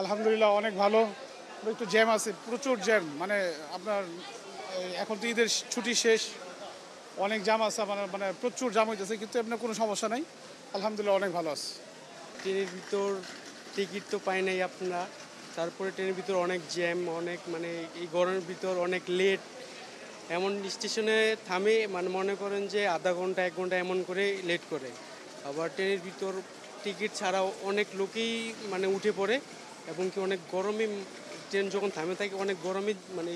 আলহামদুলিল্লাহ অনেক ভালো। একটু জ্যাম আছে, প্রচুর জ্যাম। মানে আপনার এখন তো ঈদের ছুটি শেষ, অনেক জ্যাম আছে, মানে মানে প্রচুর জ্যাম হইতেছে, কিন্তু আপনার কোনো সমস্যা নাই। আলহামদুলিল্লাহ অনেক ভালো আছে। ট্রেনের ভিতর টিকিট তো পাই নাই আপনারা, তারপরে ট্রেনের ভিতর অনেক জ্যাম, অনেক মানে এই গরমের ভিতর অনেক লেট, এমন স্টেশনে থামে মানে মনে করেন যে আধা ঘন্টা 1 ঘন্টা এমন করে লেট করে। আবার ট্রেনের ভিতর টিকিট ছাড়াও অনেক লোকেই মানে উঠে পড়ে, এবং কি অনেক গরমে ট্রেন যখন থামে থাকে অনেক গরমে মানে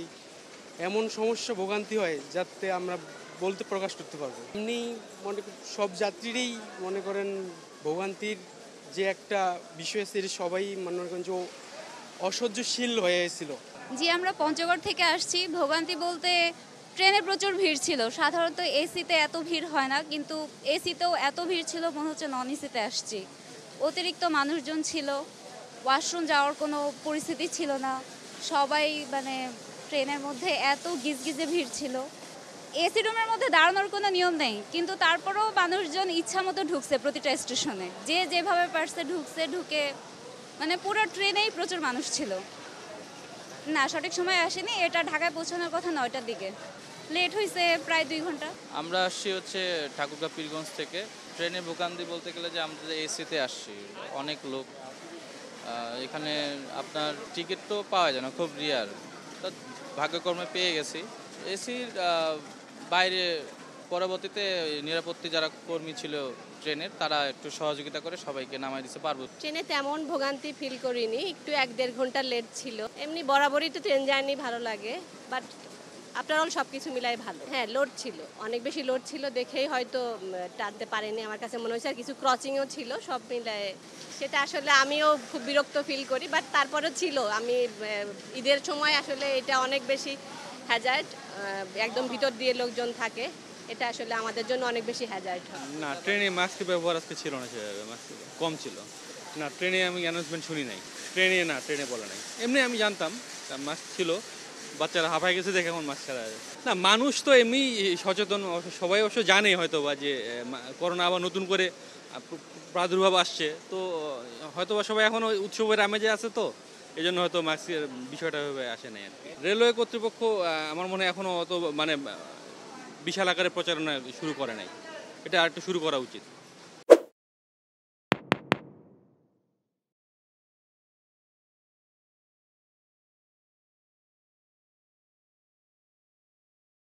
এমন সমস্যা ভোগান্তি হয় যাতে আমরা বলতে প্রকাশ করতে পারবো। এমনি সব যাত্রীরই মনে করেন ভোগান্তির যে একটা বিষয় আছে, এটা সবাই মনে করেন যে অসহ্যশীল হয়ে গেছিল। জি, আমরা পঞ্চগড় থেকে আসছি। ভোগান্তি বলতে ট্রেনে প্রচুর ভিড় ছিল। সাধারণত এসিতে এত ভিড় হয় না, কিন্তু এসিতেও এত ভিড় ছিল মনে হচ্ছে নন এসিতে আসছি। অতিরিক্ত মানুষজন ছিল, ওয়াশরুম যাওয়ার কোনো পরিস্থিতি ছিল না। সবাই মানে ট্রেনের মধ্যে এত গিজগিজে ভিড় ছিল। এসি রুমের মধ্যে দাঁড়ানোর কোনো নিয়ম নেই, কিন্তু তারপরেও মানুষজন ইচ্ছা মতো ঢুকছে প্রতিটা স্টেশনে, যে যেভাবে পারছে ঢুকছে, ঢুকে মানে পুরো ট্রেনেই প্রচুর মানুষ ছিল। না, সঠিক সময় আসেনি। এটা ঢাকায় পৌঁছানোর কথা 9টার দিকে, লেট হয়েছে প্রায় 2 ঘন্টা। আমরা আসছি হচ্ছে ঠাকুরগাঁ পীরগঞ্জ থেকে। ট্রেনে ভোগান্তি বলতে গেলে যে আমরা এসিতে আসছি, অনেক লোক। এখানে আপনার টিকিট তো পাওয়া যায় না, খুব রিয়ার। তো ভাগ্যক্রমে পেয়ে গেছি এসির বাইরে। পরবর্তীতে নিরাপত্তা যারা কর্মী ছিল ট্রেনের, তারা একটু সহযোগিতা করে সবাইকে নামাই দিতে পারবো। ট্রেনে তেমন ভোগান্তি ফিল করিনি, একটু 1-1.5 ঘন্টা লেট ছিল। এমনি বরাবরই তো ট্রেন জার্নি ভালো লাগে, বাট আফটার অল সব কিছু মিলাই ভালো। হ্যাঁ, লোড ছিল, অনেক বেশি লোড ছিল, দেখেই হয়তো টানতে পারেনি আমার কাছে মনে হয়েছে। আর কিছু ক্রসিংও ছিল, সব মিলায় সেটা আসলে আমিও খুব বিরক্ত ফিল করি, বাট তারপরেও ছিল। আমি ঈদের সময় আসলে এটা অনেক বেশি হ্যাজার্ড, একদম ভিতর দিয়ে লোকজন থাকে, এটা আসলে আমাদের জন্য অনেক বেশি হ্যাজার্ড হয়। না, ট্রেনে মাস্ক ব্যবহার আজকে ছিল না, সেভাবে মাস্ক কম ছিল। না, ট্রেনে আমি অ্যানাউন্সমেন্ট শুনি নাই। ট্রেনে বলে নাই। এমনি আমি জানতাম মাস্ক ছিল, বাচ্চারা হাঁপায় গেছে দেখে এখন মাস্ক ছাড়া। না, মানুষ তো এমনি সচেতন, সবাই অবশ্য জানে হয়তো বা যে করোনা আবার নতুন করে প্রাদুর্ভাব আসছে, তো হয়তো বা সবাই এখনও উৎসবের আমেজে আছে, তো এই জন্য হয়তো মাস্কের বিষয়টা ভাবে আসে নাই আর কি। রেলওয়ে কর্তৃপক্ষ আমার মনে হয় এখনও অত মানে বিশাল আকারে প্রচারণা শুরু করে নাই। এটা আরেকটু শুরু করা উচিত।